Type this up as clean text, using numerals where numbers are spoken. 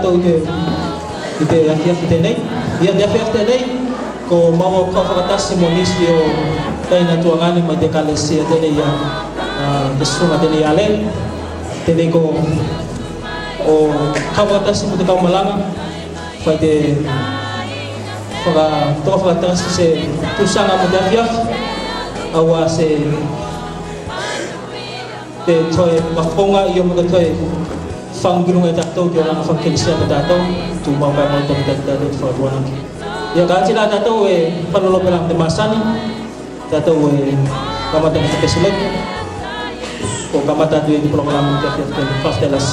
tātou i te afiafi tēnei. Ia te afiafi tēnei, ko maua kua whakatasi mo nisi o taina tuangani mai te kalesia tēnei ia te sunga tēnei ale. Tēnei ko o kawakatasi mo te kaumalanga, whai te toka whakatasi se tusanga mo te afiafi, awa se te toi makonga i o mga toi whangirunga i tātou ki o langa whangkelisia ka tātou tu maukai mau toki tātou te whakatuanaki. Ia ka ati la tātou e panolope lang te masani, tātou e kamata ki te kesilek, o kamata tu e di prokalamu te afiat ke whaftelas.